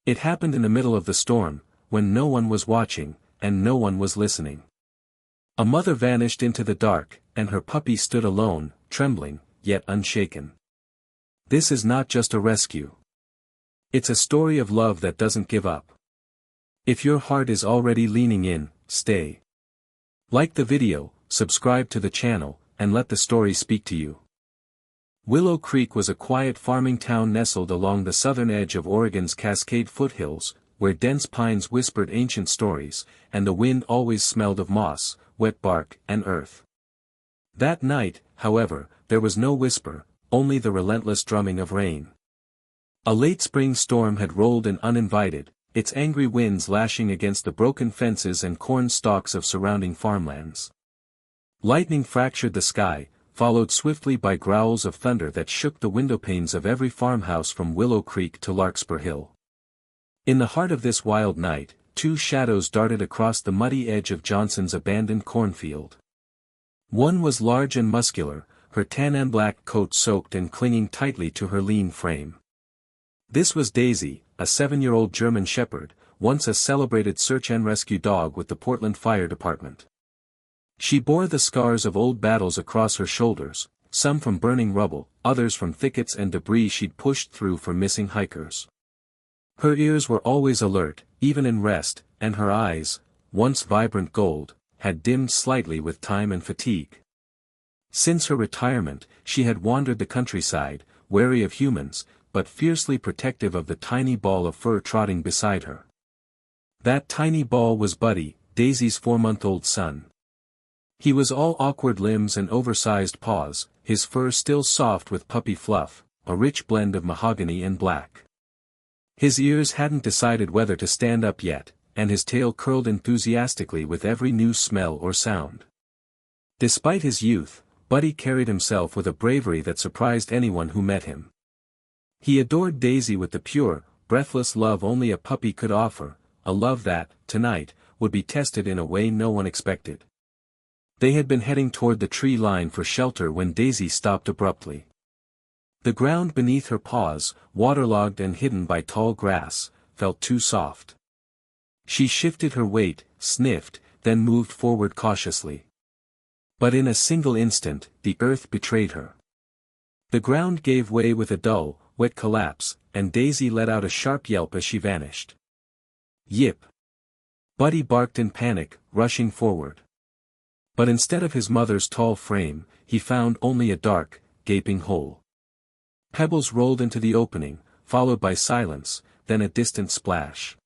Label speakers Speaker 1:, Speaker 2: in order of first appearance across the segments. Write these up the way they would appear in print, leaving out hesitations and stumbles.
Speaker 1: It happened in the middle of the storm, when no one was watching, and no one was listening. A mother vanished into the dark, and her puppy stood alone, trembling, yet unshaken. This is not just a rescue. It's a story of love that doesn't give up. If your heart is already leaning in, stay. Like the video, subscribe to the channel, and let the story speak to you. Willow Creek was a quiet farming town nestled along the southern edge of Oregon's Cascade foothills, where dense pines whispered ancient stories, and the wind always smelled of moss, wet bark, and earth. That night, however, there was no whisper, only the relentless drumming of rain. A late spring storm had rolled in uninvited, its angry winds lashing against the broken fences and corn stalks of surrounding farmlands. Lightning fractured the sky, followed swiftly by growls of thunder that shook the windowpanes of every farmhouse from Willow Creek to Larkspur Hill. In the heart of this wild night, two shadows darted across the muddy edge of Johnson's abandoned cornfield. One was large and muscular, her tan and black coat soaked and clinging tightly to her lean frame. This was Daisy, a 7-year-old German Shepherd, once a celebrated search and rescue dog with the Portland Fire Department. She bore the scars of old battles across her shoulders, some from burning rubble, others from thickets and debris she'd pushed through for missing hikers. Her ears were always alert, even in rest, and her eyes, once vibrant gold, had dimmed slightly with time and fatigue. Since her retirement, she had wandered the countryside, wary of humans, but fiercely protective of the tiny ball of fur trotting beside her. That tiny ball was Buddy, Daisy's 4-month-old son. He was all awkward limbs and oversized paws, his fur still soft with puppy fluff, a rich blend of mahogany and black. His ears hadn't decided whether to stand up yet, and his tail curled enthusiastically with every new smell or sound. Despite his youth, Buddy carried himself with a bravery that surprised anyone who met him. He adored Daisy with the pure, breathless love only a puppy could offer, a love that, tonight, would be tested in a way no one expected. They had been heading toward the tree line for shelter when Daisy stopped abruptly. The ground beneath her paws, waterlogged and hidden by tall grass, felt too soft. She shifted her weight, sniffed, then moved forward cautiously. But in a single instant, the earth betrayed her. The ground gave way with a dull, wet collapse, and Daisy let out a sharp yelp as she vanished. Yip! Buddy barked in panic, rushing forward. But instead of his mother's tall frame, he found only a dark, gaping hole. Pebbles rolled into the opening, followed by silence, then a distant splash.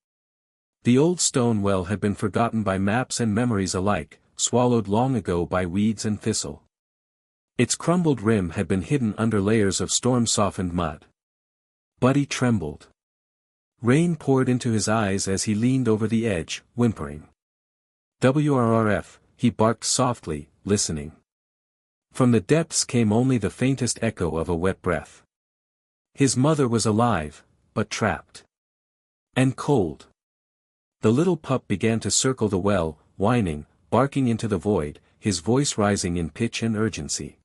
Speaker 1: The old stone well had been forgotten by maps and memories alike, swallowed long ago by weeds and thistle. Its crumbled rim had been hidden under layers of storm-softened mud. Buddy trembled. Rain poured into his eyes as he leaned over the edge, whimpering. WRRF, he barked softly, listening. From the depths came only the faintest echo of a wet breath. His mother was alive, but trapped. And cold. The little pup began to circle the well, whining, barking into the void, his voice rising in pitch and urgency.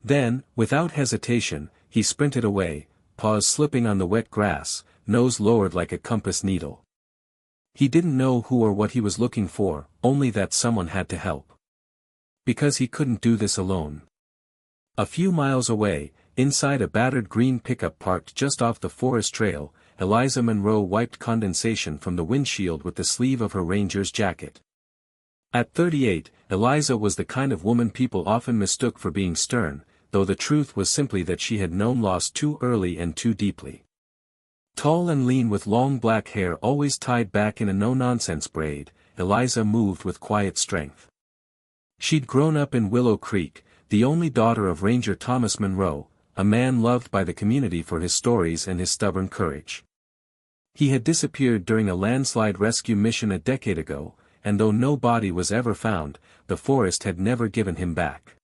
Speaker 1: Then, without hesitation, he sprinted away, paws slipping on the wet grass, nose lowered like a compass needle. He didn't know who or what he was looking for, only that someone had to help. Because he couldn't do this alone. A few miles away, inside a battered green pickup parked just off the forest trail, Eliza Monroe wiped condensation from the windshield with the sleeve of her ranger's jacket. At 38, Eliza was the kind of woman people often mistook for being stern, though the truth was simply that she had known loss too early and too deeply. Tall and lean with long black hair always tied back in a no-nonsense braid, Eliza moved with quiet strength. She'd grown up in Willow Creek, the only daughter of Ranger Thomas Monroe, a man loved by the community for his stories and his stubborn courage. He had disappeared during a landslide rescue mission a decade ago, and though no body was ever found, the forest had never given him back.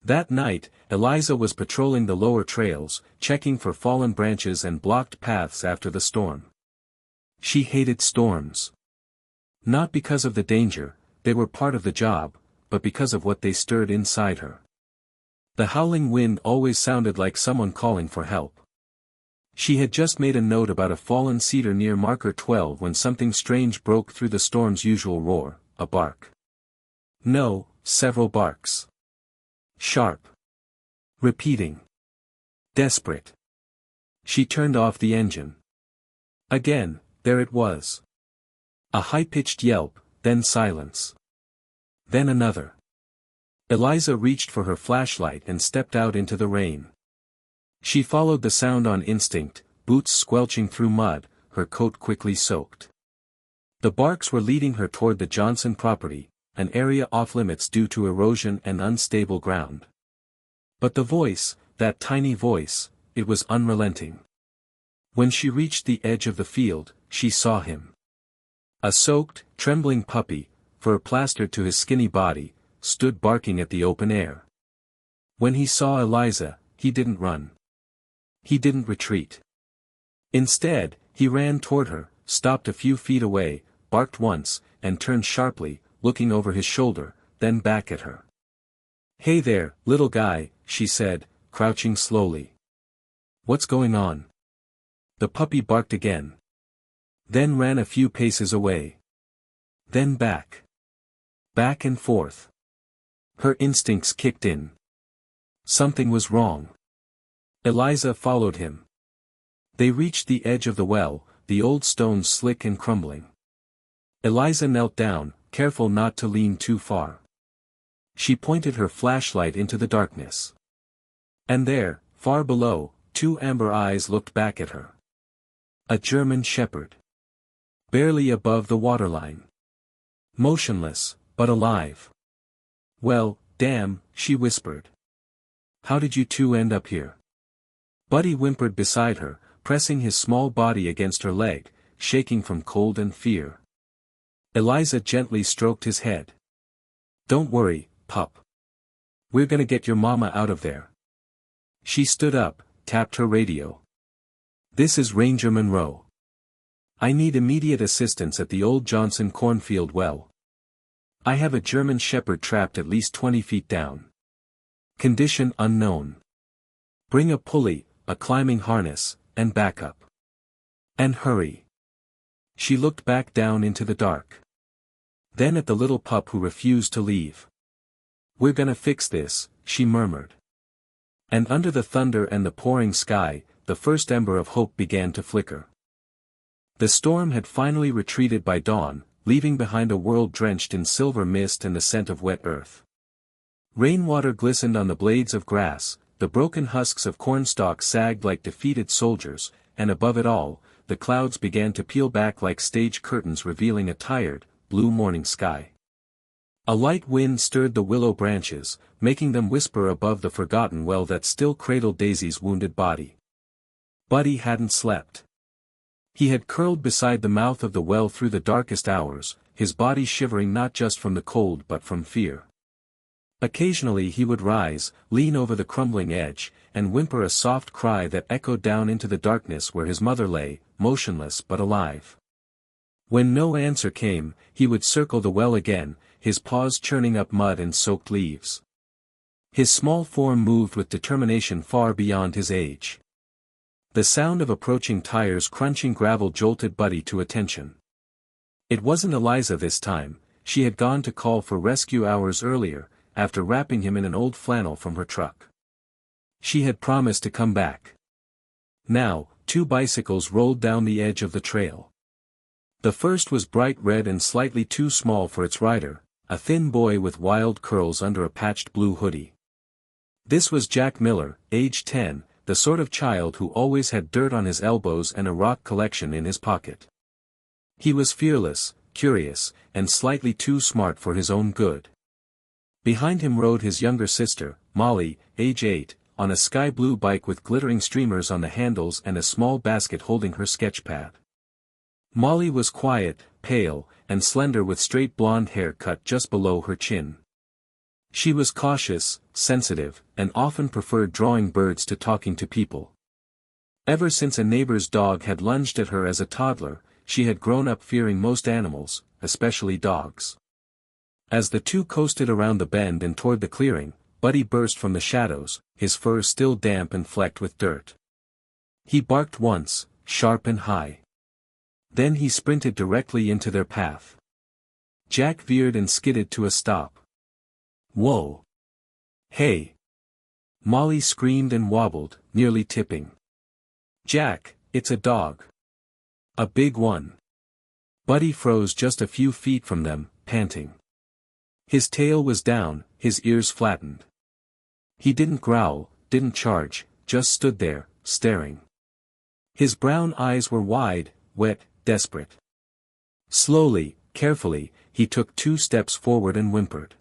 Speaker 1: That night, Eliza was patrolling the lower trails, checking for fallen branches and blocked paths after the storm. She hated storms. Not because of the danger, they were part of the job, but because of what they stirred inside her. The howling wind always sounded like someone calling for help. She had just made a note about a fallen cedar near marker 12 when something strange broke through the storm's usual roar, a bark. No, several barks. Sharp. Repeating. Desperate. She turned off the engine. Again, there it was. A high-pitched yelp, then silence. Then another. Eliza reached for her flashlight and stepped out into the rain. She followed the sound on instinct, boots squelching through mud, her coat quickly soaked. The barks were leading her toward the Johnson property, an area off-limits due to erosion and unstable ground. But the voice, that tiny voice, it was unrelenting. When she reached the edge of the field, she saw him. A soaked, trembling puppy, fur plastered to his skinny body, stood barking at the open air. When he saw Eliza, he didn't run. He didn't retreat. Instead, he ran toward her, stopped a few feet away, barked once, and turned sharply, looking over his shoulder, then back at her. "Hey there, little guy," she said, crouching slowly. "What's going on?" The puppy barked again. Then ran a few paces away. Then back. Back and forth. Her instincts kicked in. Something was wrong. Eliza followed him. They reached the edge of the well, the old stones slick and crumbling. Eliza knelt down, careful not to lean too far. She pointed her flashlight into the darkness. And there, far below, two amber eyes looked back at her. A German shepherd. Barely above the waterline. Motionless, but alive. "Well, damn," she whispered. "How did you two end up here?" Buddy whimpered beside her, pressing his small body against her leg, shaking from cold and fear. Eliza gently stroked his head. "Don't worry, pup. We're gonna get your mama out of there." She stood up, tapped her radio. "This is Ranger Monroe. I need immediate assistance at the old Johnson cornfield well. I have a German shepherd trapped at least 20 feet down. Condition unknown. Bring a pulley, a climbing harness, and backup. And hurry." She looked back down into the dark. Then at the little pup who refused to leave. "We're gonna fix this," she murmured. And under the thunder and the pouring sky, the first ember of hope began to flicker. The storm had finally retreated by dawn, leaving behind a world drenched in silver mist and the scent of wet earth. Rainwater glistened on the blades of grass, the broken husks of cornstalk sagged like defeated soldiers, and above it all, the clouds began to peel back like stage curtains revealing a tired, blue morning sky. A light wind stirred the willow branches, making them whisper above the forgotten well that still cradled Daisy's wounded body. Buddy hadn't slept. He had curled beside the mouth of the well through the darkest hours, his body shivering not just from the cold but from fear. Occasionally he would rise, lean over the crumbling edge, and whimper a soft cry that echoed down into the darkness where his mother lay, motionless but alive. When no answer came, he would circle the well again, his paws churning up mud and soaked leaves. His small form moved with determination far beyond his age. The sound of approaching tires crunching gravel jolted Buddy to attention. It wasn't Eliza this time, she had gone to call for rescue hours earlier, after wrapping him in an old flannel from her truck. She had promised to come back. Now, two bicycles rolled down the edge of the trail. The first was bright red and slightly too small for its rider, a thin boy with wild curls under a patched blue hoodie. This was Jack Miller, age 10, the sort of child who always had dirt on his elbows and a rock collection in his pocket. He was fearless, curious, and slightly too smart for his own good. Behind him rode his younger sister, Molly, age 8, on a sky blue bike with glittering streamers on the handles and a small basket holding her sketchpad. Molly was quiet, pale, and slender with straight blonde hair cut just below her chin. She was cautious, sensitive, and often preferred drawing birds to talking to people. Ever since a neighbor's dog had lunged at her as a toddler, she had grown up fearing most animals, especially dogs. As the two coasted around the bend and toward the clearing, Buddy burst from the shadows, his fur still damp and flecked with dirt. He barked once, sharp and high. Then he sprinted directly into their path. Jack veered and skidded to a stop. Whoa! Hey! Molly screamed and wobbled, nearly tipping. Jack, it's a dog. A big one. Buddy froze just a few feet from them, panting. His tail was down, his ears flattened. He didn't growl, didn't charge, just stood there, staring. His brown eyes were wide, wet, desperate. Slowly, carefully, he took 2 steps forward and whimpered.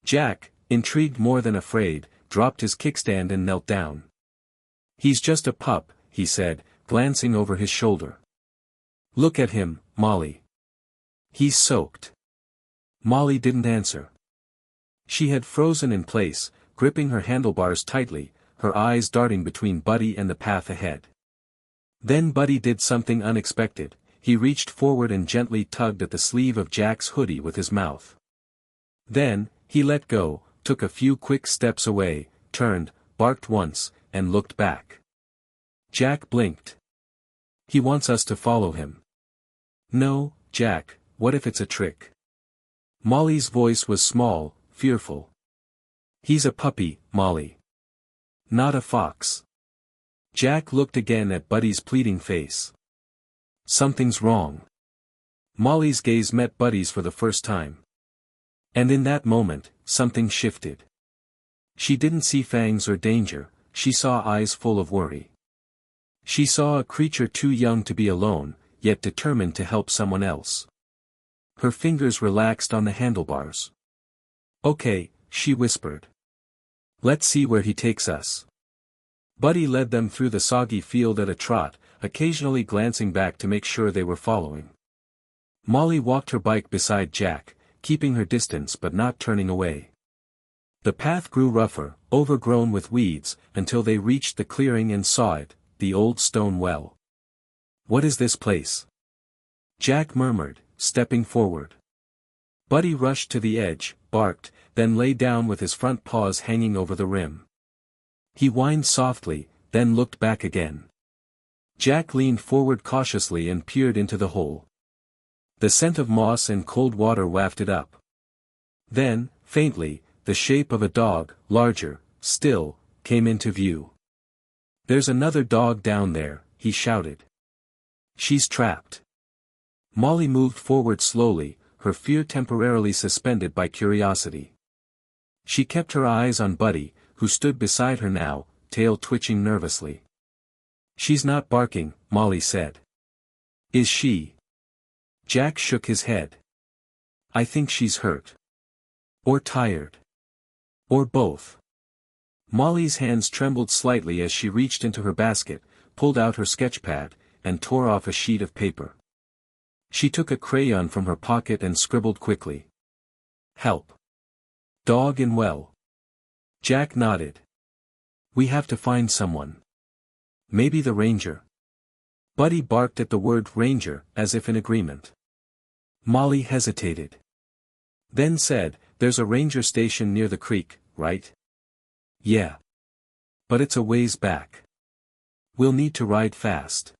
Speaker 1: Jack, intrigued more than afraid, dropped his kickstand and knelt down. He's just a pup, he said, glancing over his shoulder. Look at him, Molly. He's soaked. Molly didn't answer. She had frozen in place, gripping her handlebars tightly, her eyes darting between Buddy and the path ahead. Then Buddy did something unexpected. He reached forward and gently tugged at the sleeve of Jack's hoodie with his mouth. Then, he let go, took a few quick steps away, turned, barked once, and looked back. Jack blinked. He wants us to follow him. No, Jack, what if it's a trick? Molly's voice was small, fearful. He's a puppy, Molly. Not a fox. Jack looked again at Buddy's pleading face. Something's wrong. Molly's gaze met Buddy's for the first time. And in that moment, something shifted. She didn't see fangs or danger, she saw eyes full of worry. She saw a creature too young to be alone, yet determined to help someone else. Her fingers relaxed on the handlebars. Okay, she whispered. Let's see where he takes us. Buddy led them through the soggy field at a trot, occasionally glancing back to make sure they were following. Molly walked her bike beside Jack, keeping her distance but not turning away. The path grew rougher, overgrown with weeds, until they reached the clearing and saw it, the old stone well. What is this place? Jack murmured, stepping forward. Buddy rushed to the edge, barked, then lay down with his front paws hanging over the rim. He whined softly, then looked back again. Jack leaned forward cautiously and peered into the hole. The scent of moss and cold water wafted up. Then, faintly, the shape of a dog, larger, still, came into view. There's another dog down there, he shouted. She's trapped. Molly moved forward slowly, her fear temporarily suspended by curiosity. She kept her eyes on Buddy, who stood beside her now, tail twitching nervously. She's not barking, Molly said. Is she? Jack shook his head. I think she's hurt. Or tired. Or both. Molly's hands trembled slightly as she reached into her basket, pulled out her sketchpad, and tore off a sheet of paper. She took a crayon from her pocket and scribbled quickly. Help. Dog in well. Jack nodded. We have to find someone. Maybe the ranger. Buddy barked at the word ranger, as if in agreement. Molly hesitated. Then said, there's a ranger station near the creek, right? Yeah. But it's a ways back. We'll need to ride fast.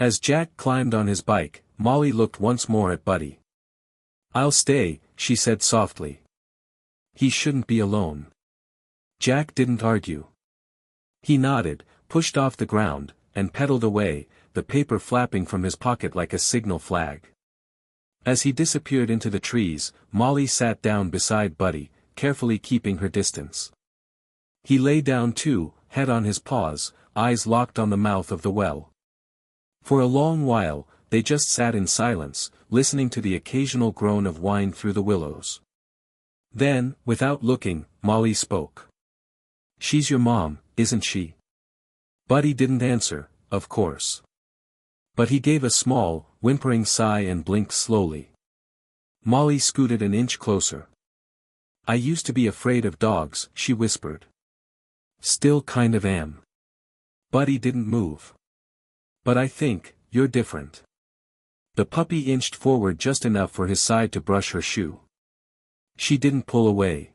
Speaker 1: As Jack climbed on his bike, Molly looked once more at Buddy. I'll stay, she said softly. He shouldn't be alone. Jack didn't argue. He nodded, pushed off the ground, and pedaled away, the paper flapping from his pocket like a signal flag. As he disappeared into the trees, Molly sat down beside Buddy, carefully keeping her distance. He lay down too, head on his paws, eyes locked on the mouth of the well. For a long while, they just sat in silence, listening to the occasional groan of wind through the willows. Then, without looking, Molly spoke. She's your mom, isn't she? Buddy didn't answer, of course. But he gave a small, whimpering sigh and blinked slowly. Molly scooted an inch closer. I used to be afraid of dogs, she whispered. Still kind of am. Buddy didn't move. But I think, you're different. The puppy inched forward just enough for his side to brush her shoe. She didn't pull away.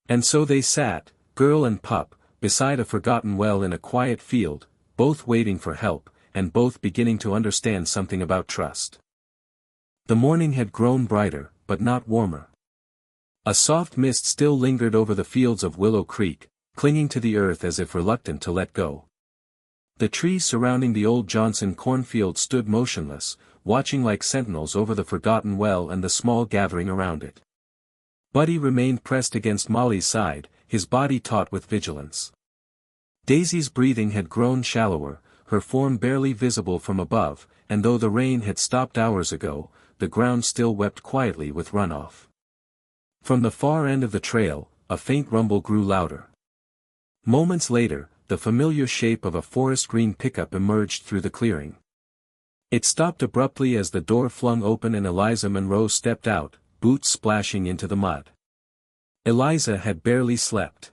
Speaker 1: And so they sat, girl and pup, beside a forgotten well in a quiet field, both waiting for help, and both beginning to understand something about trust. The morning had grown brighter, but not warmer. A soft mist still lingered over the fields of Willow Creek, clinging to the earth as if reluctant to let go. The trees surrounding the old Johnson cornfield stood motionless, watching like sentinels over the forgotten well and the small gathering around it. Buddy remained pressed against Molly's side, his body taut with vigilance. Daisy's breathing had grown shallower, her form barely visible from above, and though the rain had stopped hours ago, the ground still wept quietly with runoff. From the far end of the trail, a faint rumble grew louder. Moments later, the familiar shape of a forest green pickup emerged through the clearing. It stopped abruptly as the door flung open and Eliza Monroe stepped out, boots splashing into the mud. Eliza had barely slept.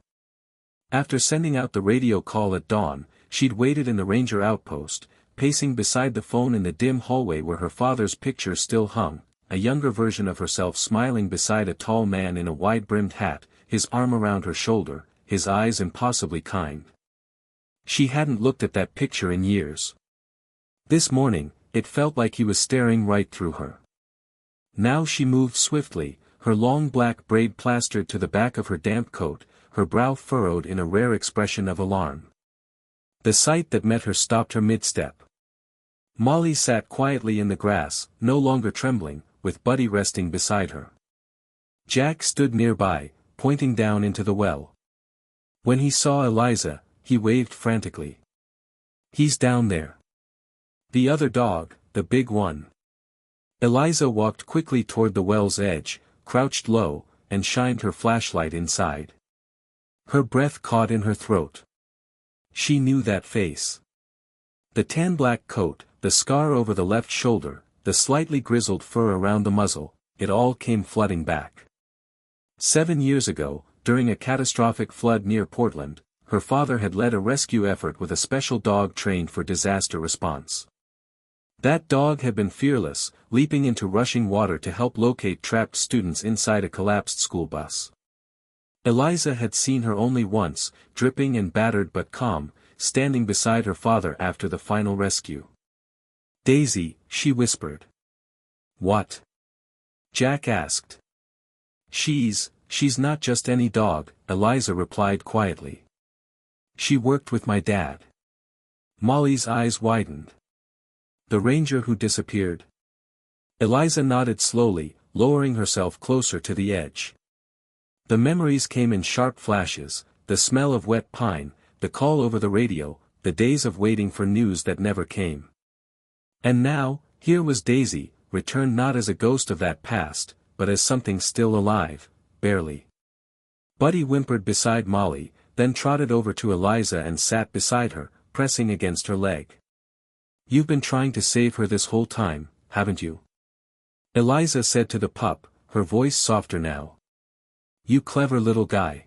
Speaker 1: After sending out the radio call at dawn, she'd waited in the ranger outpost, pacing beside the phone in the dim hallway where her father's picture still hung, a younger version of herself smiling beside a tall man in a wide-brimmed hat, his arm around her shoulder, his eyes impossibly kind. She hadn't looked at that picture in years. This morning, it felt like he was staring right through her. Now she moved swiftly, her long black braid plastered to the back of her damp coat, her brow furrowed in a rare expression of alarm. The sight that met her stopped her mid-step. Molly sat quietly in the grass, no longer trembling, with Buddy resting beside her. Jack stood nearby, pointing down into the well. When he saw Eliza, he waved frantically. "He's down there." "The other dog, the big one." Eliza walked quickly toward the well's edge, crouched low, and shined her flashlight inside. Her breath caught in her throat. She knew that face. The tan-black coat, the scar over the left shoulder, the slightly grizzled fur around the muzzle, it all came flooding back. 7 years ago, during a catastrophic flood near Portland, her father had led a rescue effort with a special dog trained for disaster response. That dog had been fearless, leaping into rushing water to help locate trapped students inside a collapsed school bus. Eliza had seen her only once, dripping and battered but calm, standing beside her father after the final rescue. "Daisy," she whispered. "What?" Jack asked. She's not just any dog," Eliza replied quietly. "She worked with my dad." Molly's eyes widened. "The ranger who disappeared?" Eliza nodded slowly, lowering herself closer to the edge. The memories came in sharp flashes, the smell of wet pine, the call over the radio, the days of waiting for news that never came. And now, here was Daisy, returned not as a ghost of that past, but as something still alive, barely. Buddy whimpered beside Molly, then trotted over to Eliza and sat beside her, pressing against her leg. "You've been trying to save her this whole time, haven't you?" Eliza said to the pup, her voice softer now. "You clever little guy."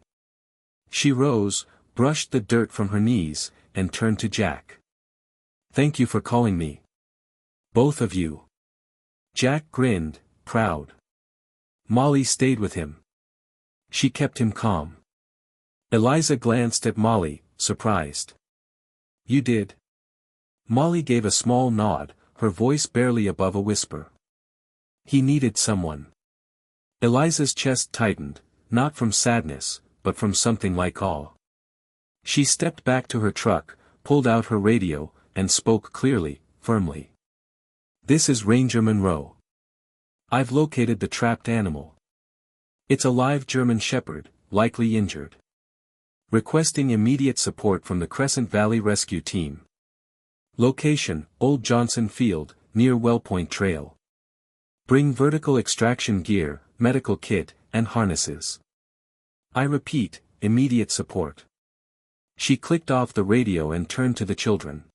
Speaker 1: She rose, brushed the dirt from her knees, and turned to Jack. "Thank you for calling me. Both of you." Jack grinned, proud. Molly stayed with him. She kept him calm. Eliza glanced at Molly, surprised. "You did?" Molly gave a small nod, her voice barely above a whisper. "He needed someone." Eliza's chest tightened, not from sadness, but from something like awe. She stepped back to her truck, pulled out her radio, and spoke clearly, firmly. "This is Ranger Monroe. I've located the trapped animal. It's a live German Shepherd, likely injured. Requesting immediate support from the Crescent Valley Rescue Team. Location, Old Johnson Field, near Wellpoint Trail. Bring vertical extraction gear, medical kit, and harnesses. I repeat, immediate support." She clicked off the radio and turned to the children.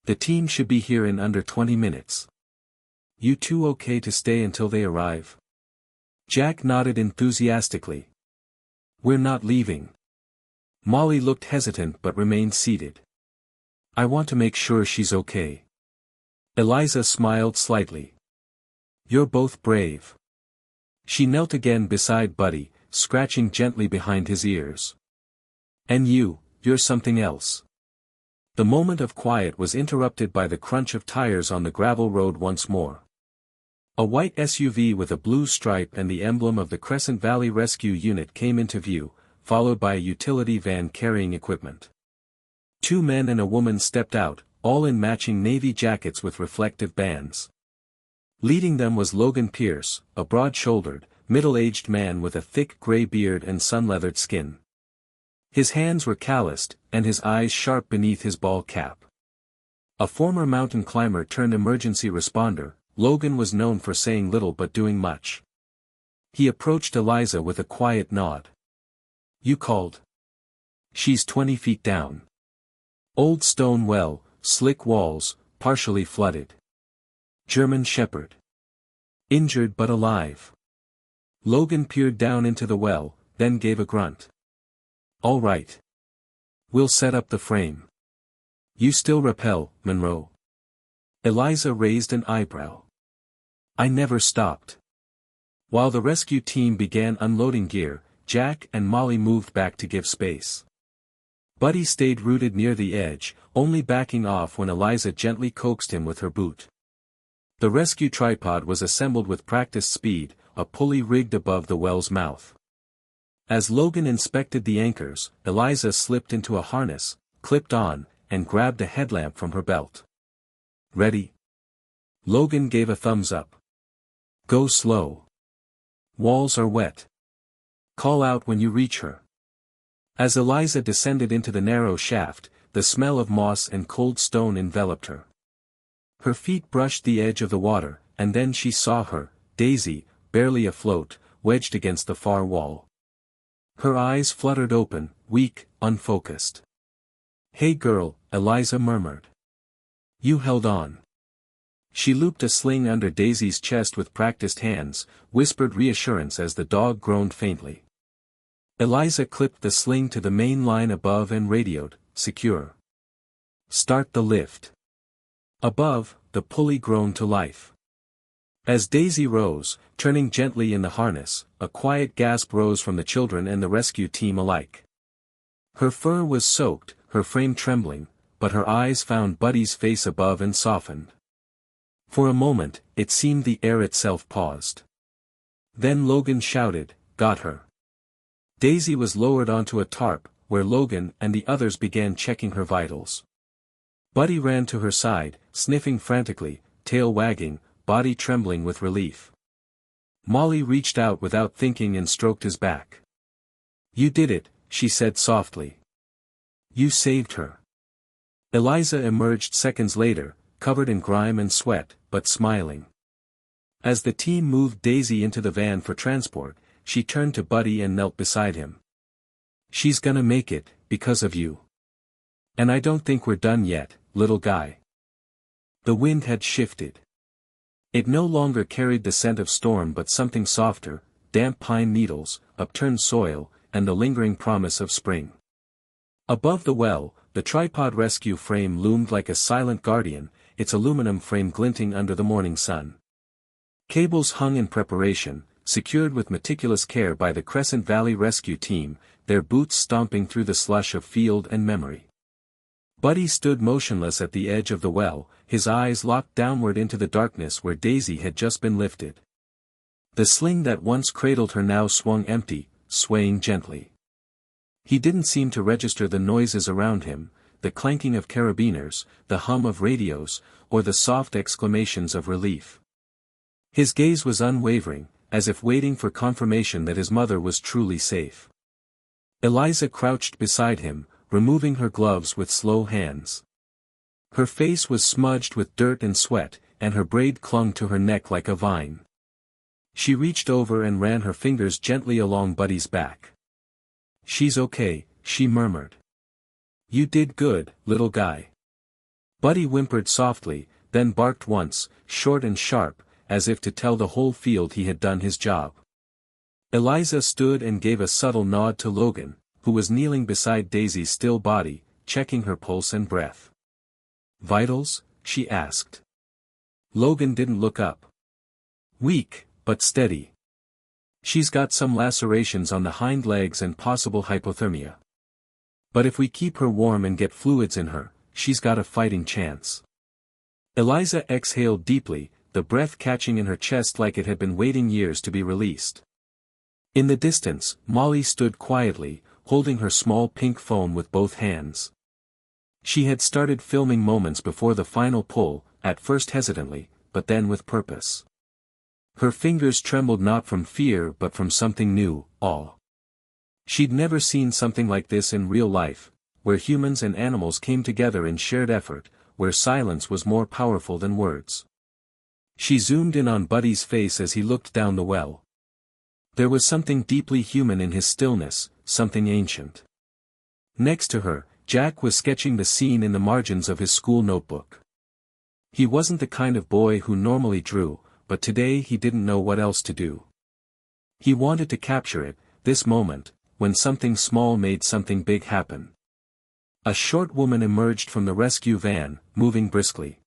Speaker 1: "The team should be here in under 20 minutes. You two okay to stay until they arrive?" Jack nodded enthusiastically. "We're not leaving." Molly looked hesitant but remained seated. "I want to make sure she's okay." Eliza smiled slightly. "You're both brave." She knelt again beside Buddy, scratching gently behind his ears. "And you're something else." The moment of quiet was interrupted by the crunch of tires on the gravel road once more. A white SUV with a blue stripe and the emblem of the Crescent Valley Rescue Unit came into view, followed by a utility van carrying equipment. 2 men and a woman stepped out, all in matching navy jackets with reflective bands. Leading them was Logan Pierce, a broad-shouldered, middle-aged man with a thick gray beard and sun-leathered skin. His hands were calloused, and his eyes sharp beneath his ball cap. A former mountain climber turned emergency responder, Logan was known for saying little but doing much. He approached Eliza with a quiet nod. "You called?" "She's 20 feet down. Old stone well, slick walls, partially flooded. German Shepherd. Injured but alive." Logan peered down into the well, then gave a grunt. "All right. We'll set up the frame. You still rappel, Monroe?" Eliza raised an eyebrow. "I never stopped." While the rescue team began unloading gear, Jack and Molly moved back to give space. Buddy stayed rooted near the edge, only backing off when Eliza gently coaxed him with her boot. The rescue tripod was assembled with practiced speed, a pulley rigged above the well's mouth. As Logan inspected the anchors, Eliza slipped into a harness, clipped on, and grabbed a headlamp from her belt. "Ready?" Logan gave a thumbs up. "Go slow. Walls are wet. Call out when you reach her." As Eliza descended into the narrow shaft, the smell of moss and cold stone enveloped her. Her feet brushed the edge of the water, and then she saw her, Daisy, barely afloat, wedged against the far wall. Her eyes fluttered open, weak, unfocused. "Hey girl," Eliza murmured. "You held on." She looped a sling under Daisy's chest with practiced hands, whispered reassurance as the dog groaned faintly. Eliza clipped the sling to the main line above and radioed, "Secure. Start the lift." Above, the pulley groaned to life. As Daisy rose, turning gently in the harness, a quiet gasp rose from the children and the rescue team alike. Her fur was soaked, her frame trembling, but her eyes found Buddy's face above and softened. For a moment, it seemed the air itself paused. Then Logan shouted, "Got her." Daisy was lowered onto a tarp, where Logan and the others began checking her vitals. Buddy ran to her side, sniffing frantically, tail wagging, body trembling with relief. Molly reached out without thinking and stroked his back. "You did it," she said softly. "You saved her." Eliza emerged seconds later, covered in grime and sweat, but smiling. As the team moved Daisy into the van for transport, she turned to Buddy and knelt beside him. "She's gonna make it, because of you. And I don't think we're done yet, little guy." The wind had shifted. It no longer carried the scent of storm but something softer, damp pine needles, upturned soil, and the lingering promise of spring. Above the well, the tripod rescue frame loomed like a silent guardian, its aluminum frame glinting under the morning sun. Cables hung in preparation, secured with meticulous care by the Crescent Valley Rescue Team, their boots stomping through the slush of field and memory. Buddy stood motionless at the edge of the well, his eyes locked downward into the darkness where Daisy had just been lifted. The sling that once cradled her now swung empty, swaying gently. He didn't seem to register the noises around him, the clanking of carabiners, the hum of radios, or the soft exclamations of relief. His gaze was unwavering, as if waiting for confirmation that his mother was truly safe. Eliza crouched beside him, removing her gloves with slow hands. Her face was smudged with dirt and sweat, and her braid clung to her neck like a vine. She reached over and ran her fingers gently along Buddy's back. "She's okay," she murmured. "You did good, little guy." Buddy whimpered softly, then barked once, short and sharp, as if to tell the whole field he had done his job. Eliza stood and gave a subtle nod to Logan, who was kneeling beside Daisy's still body, checking her pulse and breath. "Vitals?" she asked. Logan didn't look up. "Weak, but steady. She's got some lacerations on the hind legs and possible hypothermia. But if we keep her warm and get fluids in her, she's got a fighting chance. Eliza exhaled deeply, the breath catching in her chest like it had been waiting years to be released. In the distance, Molly stood quietly, holding her small pink phone with both hands. She had started filming moments before the final pull, at first hesitantly, but then with purpose. Her fingers trembled not from fear but from something new, awe. She'd never seen something like this in real life, where humans and animals came together in shared effort, where silence was more powerful than words. She zoomed in on Buddy's face as he looked down the well. There was something deeply human in his stillness, something ancient. Next to her, Jack was sketching the scene in the margins of his school notebook. He wasn't the kind of boy who normally drew, but today he didn't know what else to do. He wanted to capture it, this moment, when something small made something big happen. A short woman emerged from the rescue van, moving briskly.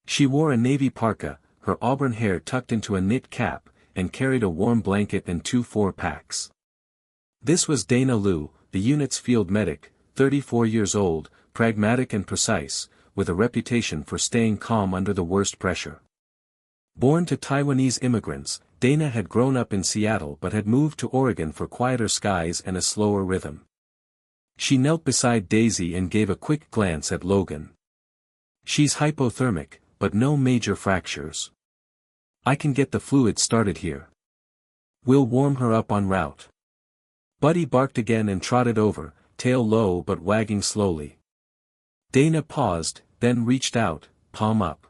Speaker 1: She wore a navy parka, her auburn hair tucked into a knit cap, and carried a warm blanket and 2 4-packs. This was Dana Liu, the unit's field medic, 34 years old, pragmatic and precise, with a reputation for staying calm under the worst pressure. Born to Taiwanese immigrants, Dana had grown up in Seattle but had moved to Oregon for quieter skies and a slower rhythm. She knelt beside Daisy and gave a quick glance at Logan. She's hypothermic, but no major fractures. I can get the fluid started here. We'll warm her up en route. Buddy barked again and trotted over, tail low but wagging slowly. Dana paused, then reached out, palm up.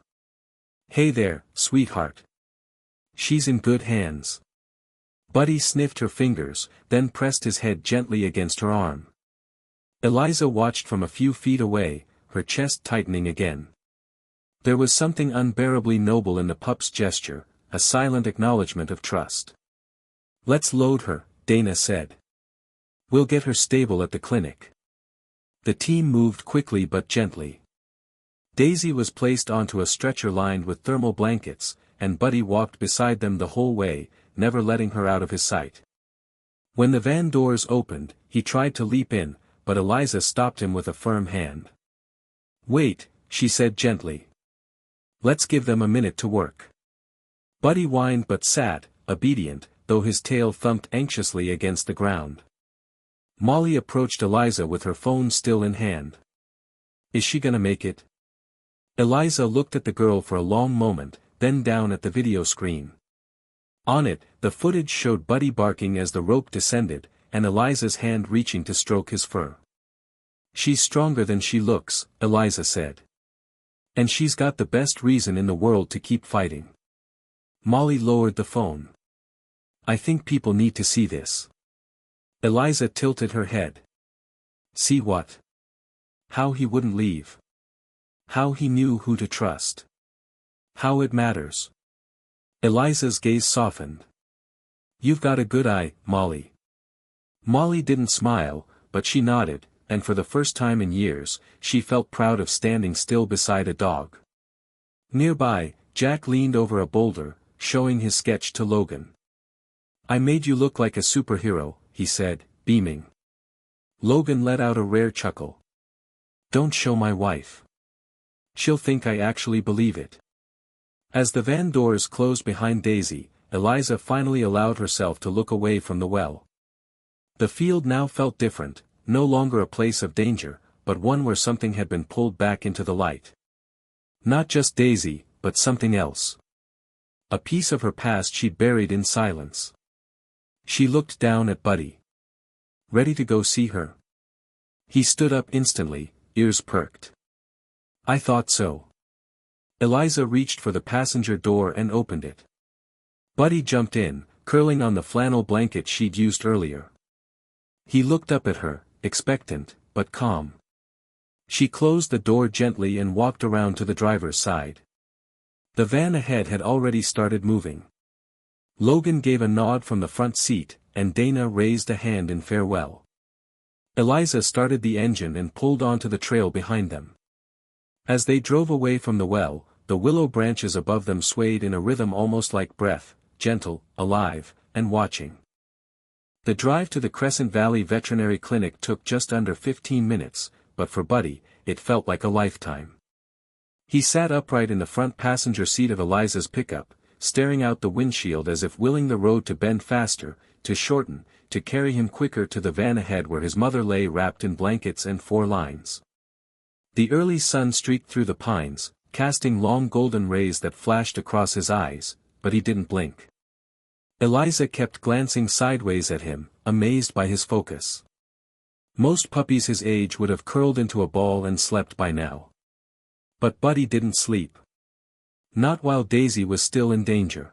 Speaker 1: Hey there, sweetheart. She's in good hands. Buddy sniffed her fingers, then pressed his head gently against her arm. Eliza watched from a few feet away, her chest tightening again. There was something unbearably noble in the pup's gesture, a silent acknowledgement of trust. Let's load her, Dana said. We'll get her stable at the clinic. The team moved quickly but gently. Daisy was placed onto a stretcher lined with thermal blankets, and Buddy walked beside them the whole way, never letting her out of his sight. When the van doors opened, he tried to leap in, but Eliza stopped him with a firm hand. Wait, she said gently. Let's give them a minute to work. Buddy whined but sat, obedient, though his tail thumped anxiously against the ground. Molly approached Eliza with her phone still in hand. Is she gonna make it? Eliza looked at the girl for a long moment, then down at the video screen. On it, the footage showed Buddy barking as the rope descended, and Eliza's hand reaching to stroke his fur. She's stronger than she looks, Eliza said. And she's got the best reason in the world to keep fighting. Molly lowered the phone. I think people need to see this. Eliza tilted her head. See what? How he wouldn't leave. How he knew who to trust. How it matters. Eliza's gaze softened. You've got a good eye, Molly. Molly didn't smile, but she nodded, and for the first time in years, she felt proud of standing still beside a dog. Nearby, Jack leaned over a boulder, showing his sketch to Logan. I made you look like a superhero, he said, beaming. Logan let out a rare chuckle. Don't show my wife. She'll think I actually believe it. As the van doors closed behind Daisy, Eliza finally allowed herself to look away from the well. The field now felt different, no longer a place of danger, but one where something had been pulled back into the light. Not just Daisy, but something else. A piece of her past she'd buried in silence. She looked down at Buddy. Ready to go see her? He stood up instantly, ears perked. I thought so. Eliza reached for the passenger door and opened it. Buddy jumped in, curling on the flannel blanket she'd used earlier. He looked up at her, expectant, but calm. She closed the door gently and walked around to the driver's side. The van ahead had already started moving. Logan gave a nod from the front seat, and Dana raised a hand in farewell. Eliza started the engine and pulled onto the trail behind them. As they drove away from the well, the willow branches above them swayed in a rhythm almost like breath, gentle, alive, and watching. The drive to the Crescent Valley Veterinary Clinic took just under 15 minutes, but for Buddy, it felt like a lifetime. He sat upright in the front passenger seat of Eliza's pickup, staring out the windshield as if willing the road to bend faster, to shorten, to carry him quicker to the van ahead where his mother lay wrapped in blankets and 4 lines. The early sun streaked through the pines, casting long golden rays that flashed across his eyes, but he didn't blink. Eliza kept glancing sideways at him, amazed by his focus. Most puppies his age would have curled into a ball and slept by now. But Buddy didn't sleep. Not while Daisy was still in danger.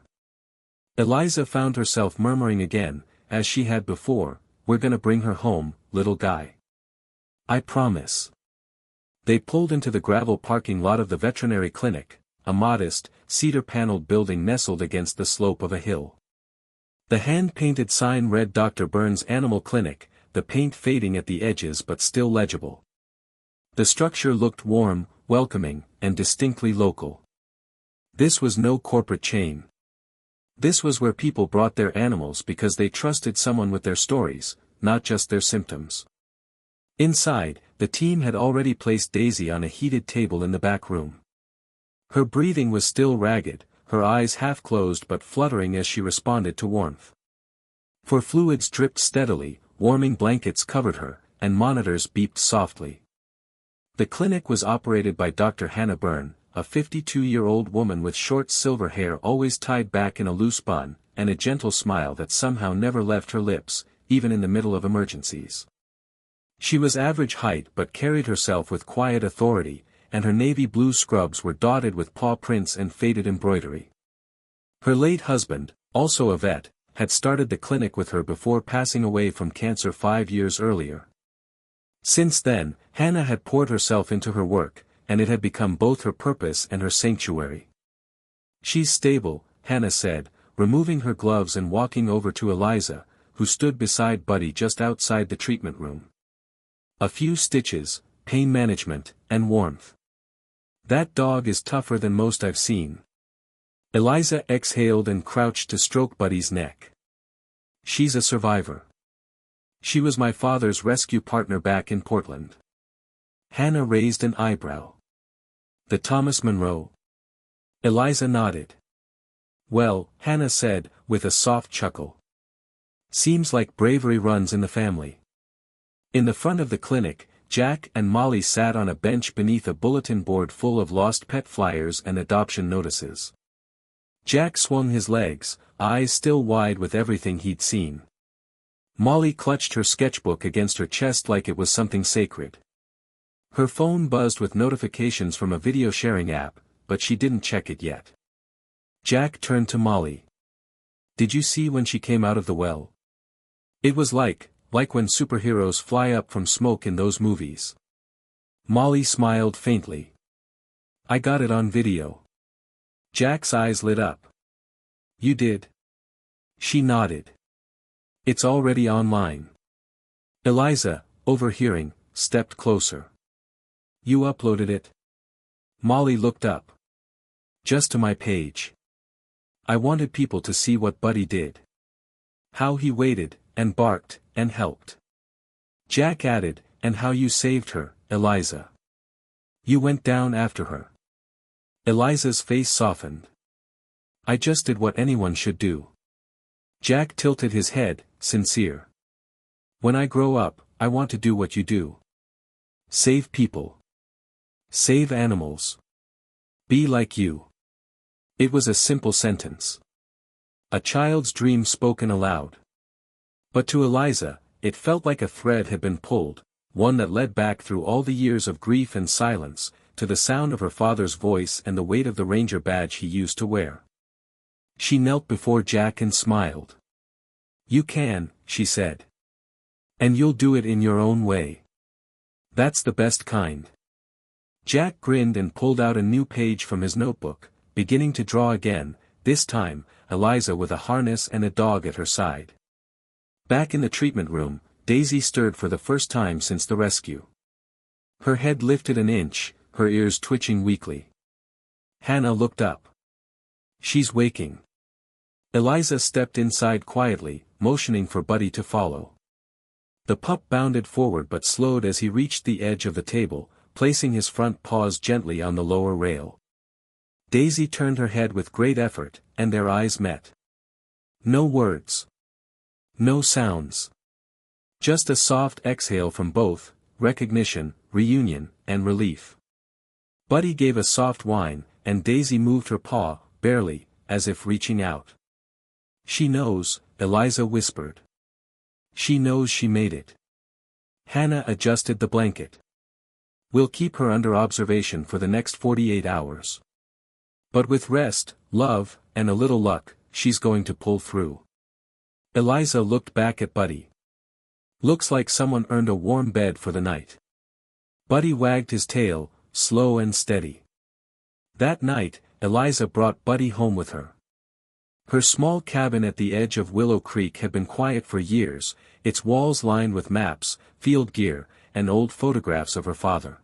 Speaker 1: Eliza found herself murmuring again, as she had before, "We're gonna bring her home, little guy. I promise." They pulled into the gravel parking lot of the veterinary clinic, a modest, cedar-paneled building nestled against the slope of a hill. The hand-painted sign read Dr. Burns Animal Clinic, the paint fading at the edges but still legible. The structure looked warm, welcoming, and distinctly local. This was no corporate chain. This was where people brought their animals because they trusted someone with their stories, not just their symptoms. Inside, the team had already placed Daisy on a heated table in the back room. Her breathing was still ragged, her eyes half closed but fluttering as she responded to warmth. For fluids dripped steadily, warming blankets covered her, and monitors beeped softly. The clinic was operated by Dr. Hannah Byrne, a 52-year-old woman with short silver hair always tied back in a loose bun, and a gentle smile that somehow never left her lips, even in the middle of emergencies. She was average height but carried herself with quiet authority, and her navy blue scrubs were dotted with paw prints and faded embroidery. Her late husband, also a vet, had started the clinic with her before passing away from cancer 5 years earlier. Since then, Hannah had poured herself into her work, and it had become both her purpose and her sanctuary. "She's stable," Hannah said, removing her gloves and walking over to Eliza, who stood beside Buddy just outside the treatment room. "A few stitches, pain management, and warmth. That dog is tougher than most I've seen." Eliza exhaled and crouched to stroke Buddy's neck. "She's a survivor. She was my father's rescue partner back in Portland." Hannah raised an eyebrow. "The Thomas Monroe?" Eliza nodded. "Well," Hannah said, with a soft chuckle. "Seems like bravery runs in the family." In the front of the clinic, Jack and Molly sat on a bench beneath a bulletin board full of lost pet flyers and adoption notices. Jack swung his legs, eyes still wide with everything he'd seen. Molly clutched her sketchbook against her chest like it was something sacred. Her phone buzzed with notifications from a video sharing app, but she didn't check it yet. Jack turned to Molly. "Did you see when she came out of the well? It was like when superheroes fly up from smoke in those movies." Molly smiled faintly. "I got it on video." Jack's eyes lit up. "You did?" She nodded. "It's already online." Eliza, overhearing, stepped closer. "You uploaded it?" Molly looked up. "Just to my page. I wanted people to see what Buddy did. How he waited, and barked, and helped." Jack added, "And how you saved her, Eliza. You went down after her." Eliza's face softened. "I just did what anyone should do." Jack tilted his head, sincere. "When I grow up, I want to do what you do. Save people. Save animals. Be like you." It was a simple sentence. A child's dream spoken aloud. But to Eliza, it felt like a thread had been pulled, one that led back through all the years of grief and silence, to the sound of her father's voice and the weight of the ranger badge he used to wear. She knelt before Jack and smiled. "You can," she said. "And you'll do it in your own way. That's the best kind." Jack grinned and pulled out a new page from his notebook, beginning to draw again, this time, Eliza with a harness and a dog at her side. Back in the treatment room, Daisy stirred for the first time since the rescue. Her head lifted an inch, her ears twitching weakly. Hannah looked up. "She's waking." Eliza stepped inside quietly, motioning for Buddy to follow. The pup bounded forward but slowed as he reached the edge of the table, placing his front paws gently on the lower rail. Daisy turned her head with great effort, and their eyes met. No words. No sounds. Just a soft exhale from both, recognition, reunion, and relief. Buddy gave a soft whine, and Daisy moved her paw, barely, as if reaching out. She knows, Eliza whispered. She knows she made it. Hannah adjusted the blanket. We'll keep her under observation for the next 48 hours. But with rest, love, and a little luck, she's going to pull through. Eliza looked back at Buddy. Looks like someone earned a warm bed for the night. Buddy wagged his tail, slow and steady. That night, Eliza brought Buddy home with her. Her small cabin at the edge of Willow Creek had been quiet for years, its walls lined with maps, field gear, and old photographs of her father.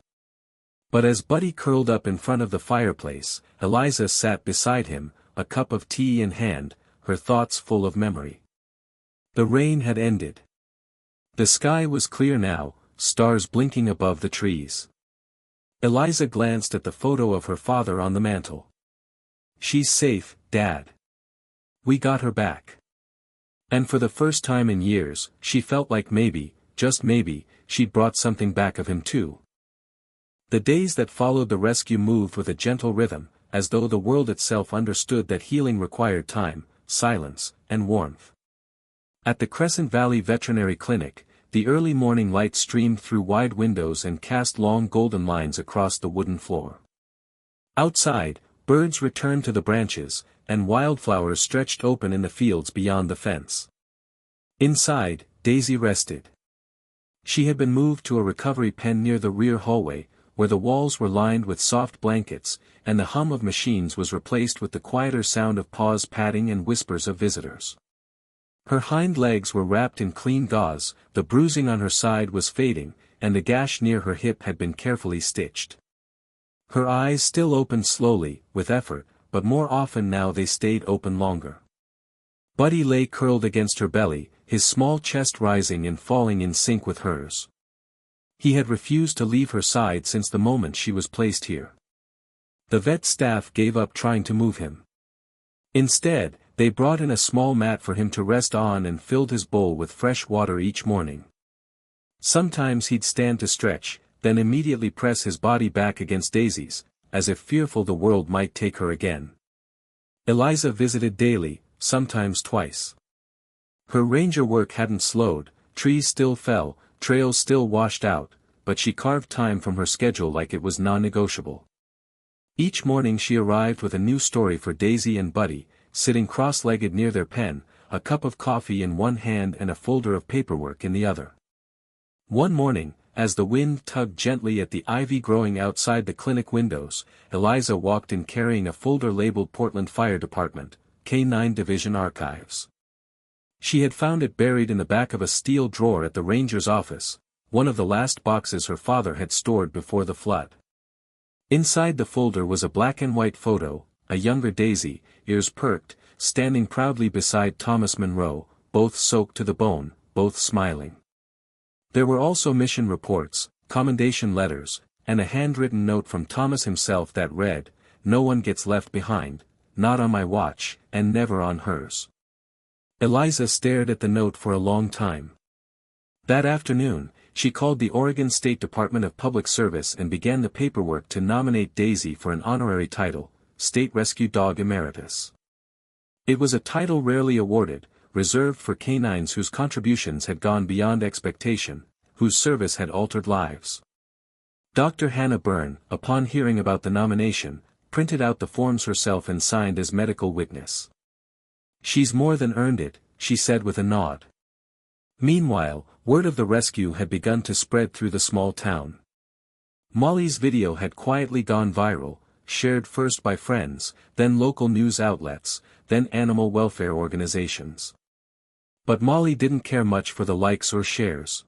Speaker 1: But as Buddy curled up in front of the fireplace, Eliza sat beside him, a cup of tea in hand, her thoughts full of memory. The rain had ended. The sky was clear now, stars blinking above the trees. Eliza glanced at the photo of her father on the mantel. She's safe, Dad. We got her back. And for the first time in years, she felt like maybe, just maybe, she'd brought something back of him too. The days that followed the rescue moved with a gentle rhythm, as though the world itself understood that healing required time, silence, and warmth. At the Crescent Valley Veterinary Clinic, the early morning light streamed through wide windows and cast long golden lines across the wooden floor. Outside, birds returned to the branches, and wildflowers stretched open in the fields beyond the fence. Inside, Daisy rested. She had been moved to a recovery pen near the rear hallway, where the walls were lined with soft blankets, and the hum of machines was replaced with the quieter sound of paws patting and whispers of visitors. Her hind legs were wrapped in clean gauze, the bruising on her side was fading, and the gash near her hip had been carefully stitched. Her eyes still opened slowly, with effort, but more often now they stayed open longer. Buddy lay curled against her belly, his small chest rising and falling in sync with hers. He had refused to leave her side since the moment she was placed here. The vet staff gave up trying to move him. Instead, they brought in a small mat for him to rest on and filled his bowl with fresh water each morning. Sometimes he'd stand to stretch, then immediately press his body back against Daisy's, as if fearful the world might take her again. Eliza visited daily, sometimes twice. Her ranger work hadn't slowed, trees still fell, trails still washed out, but she carved time from her schedule like it was non-negotiable. Each morning she arrived with a new story for Daisy and Buddy, sitting cross-legged near their pen, a cup of coffee in one hand and a folder of paperwork in the other. One morning, as the wind tugged gently at the ivy growing outside the clinic windows, Eliza walked in carrying a folder labeled Portland Fire Department, K-9 Division Archives. She had found it buried in the back of a steel drawer at the ranger's office, one of the last boxes her father had stored before the flood. Inside the folder was a black-and-white photo, a younger Daisy, ears perked, standing proudly beside Thomas Monroe, both soaked to the bone, both smiling. There were also mission reports, commendation letters, and a handwritten note from Thomas himself that read, "No one gets left behind, not on my watch, and never on hers." Eliza stared at the note for a long time. That afternoon, she called the Oregon State Department of Public Service and began the paperwork to nominate Daisy for an honorary title, State Rescue Dog Emeritus. It was a title rarely awarded, reserved for canines whose contributions had gone beyond expectation, whose service had altered lives. Dr. Hannah Byrne, upon hearing about the nomination, printed out the forms herself and signed as medical witness. "She's more than earned it," she said with a nod. Meanwhile, word of the rescue had begun to spread through the small town. Molly's video had quietly gone viral, shared first by friends, then local news outlets, then animal welfare organizations. But Molly didn't care much for the likes or shares.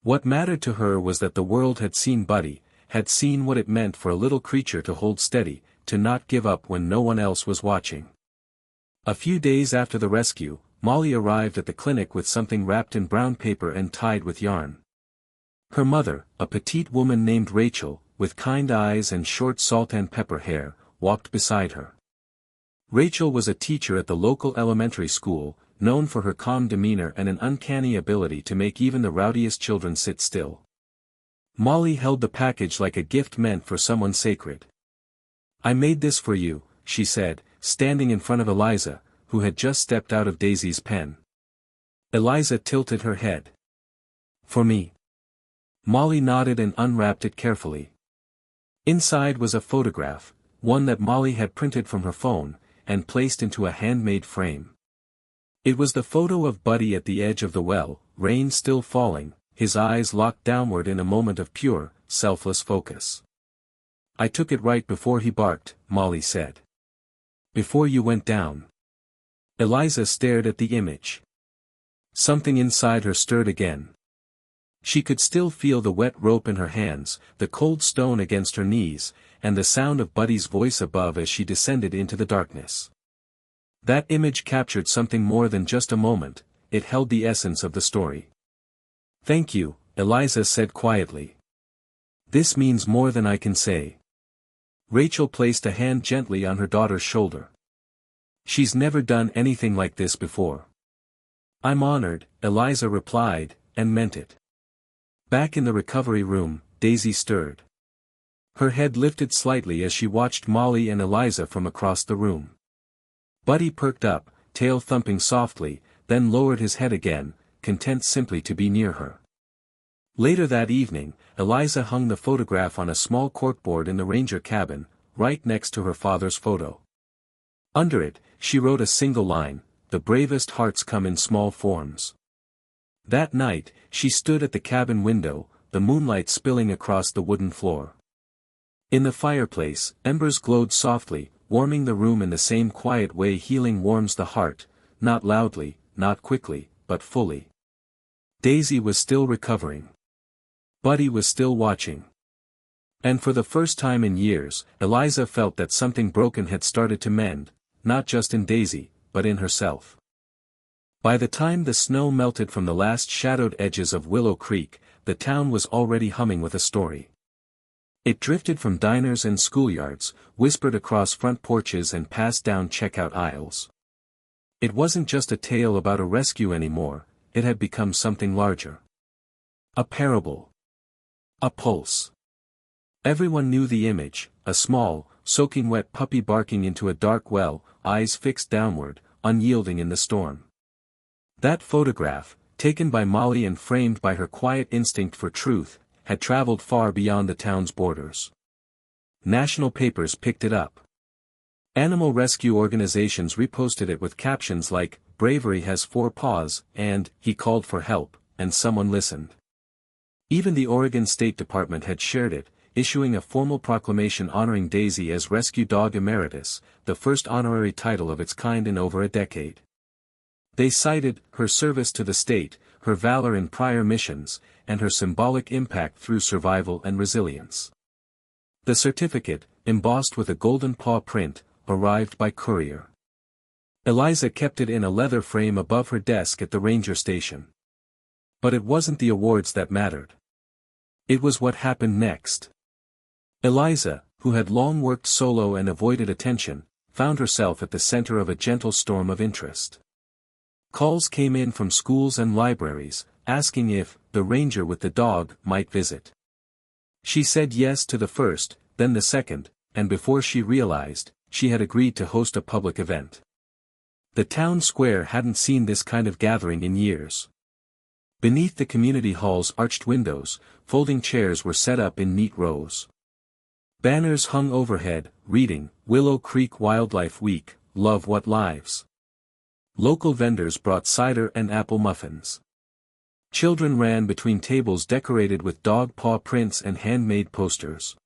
Speaker 1: What mattered to her was that the world had seen Buddy, had seen what it meant for a little creature to hold steady, to not give up when no one else was watching. A few days after the rescue, Molly arrived at the clinic with something wrapped in brown paper and tied with yarn. Her mother, a petite woman named Rachel, with kind eyes and short salt and pepper hair, walked beside her. Rachel was a teacher at the local elementary school, known for her calm demeanor and an uncanny ability to make even the rowdiest children sit still. Molly held the package like a gift meant for someone sacred. "I made this for you," she said, standing in front of Eliza, who had just stepped out of Daisy's pen. Eliza tilted her head. "For me?" Molly nodded and unwrapped it carefully. Inside was a photograph, one that Molly had printed from her phone, and placed into a handmade frame. It was the photo of Buddy at the edge of the well, rain still falling, his eyes locked downward in a moment of pure, selfless focus. "I took it right before he barked," Molly said. "Before you went down." Eliza stared at the image. Something inside her stirred again. She could still feel the wet rope in her hands, the cold stone against her knees, and the sound of Buddy's voice above as she descended into the darkness. That image captured something more than just a moment, it held the essence of the story. "Thank you," Eliza said quietly. "This means more than I can say." Rachel placed a hand gently on her daughter's shoulder. "She's never done anything like this before." "I'm honored," Eliza replied, and meant it. Back in the recovery room, Daisy stirred. Her head lifted slightly as she watched Molly and Eliza from across the room. Buddy perked up, tail thumping softly, then lowered his head again, content simply to be near her. Later that evening, Eliza hung the photograph on a small corkboard in the ranger cabin, right next to her father's photo. Under it, she wrote a single line, "The bravest hearts come in small forms." That night, she stood at the cabin window, the moonlight spilling across the wooden floor. In the fireplace, embers glowed softly, warming the room in the same quiet way healing warms the heart, not loudly, not quickly, but fully. Daisy was still recovering. Buddy was still watching. And for the first time in years, Eliza felt that something broken had started to mend, not just in Daisy, but in herself. By the time the snow melted from the last shadowed edges of Willow Creek, the town was already humming with a story. It drifted from diners and schoolyards, whispered across front porches and passed down checkout aisles. It wasn't just a tale about a rescue anymore, it had become something larger. A parable. A pulse. Everyone knew the image, a small, soaking wet puppy barking into a dark well, eyes fixed downward, unyielding in the storm. That photograph, taken by Molly and framed by her quiet instinct for truth, had traveled far beyond the town's borders. National papers picked it up. Animal rescue organizations reposted it with captions like, "Bravery has 4 paws," and, "He called for help, and someone listened." Even the Oregon State Department had shared it, issuing a formal proclamation honoring Daisy as Rescue Dog Emeritus, the first honorary title of its kind in over a decade. They cited her service to the state, her valor in prior missions, and her symbolic impact through survival and resilience. The certificate, embossed with a golden paw print, arrived by courier. Eliza kept it in a leather frame above her desk at the ranger station. But it wasn't the awards that mattered. It was what happened next. Eliza, who had long worked solo and avoided attention, found herself at the center of a gentle storm of interest. Calls came in from schools and libraries, asking if the ranger with the dog might visit. She said yes to the first, then the second, and before she realized, she had agreed to host a public event. The town square hadn't seen this kind of gathering in years. Beneath the community hall's arched windows, folding chairs were set up in neat rows. Banners hung overhead, reading, "Willow Creek Wildlife Week, Love What Lives." Local vendors brought cider and apple muffins. Children ran between tables decorated with dog paw prints and handmade posters.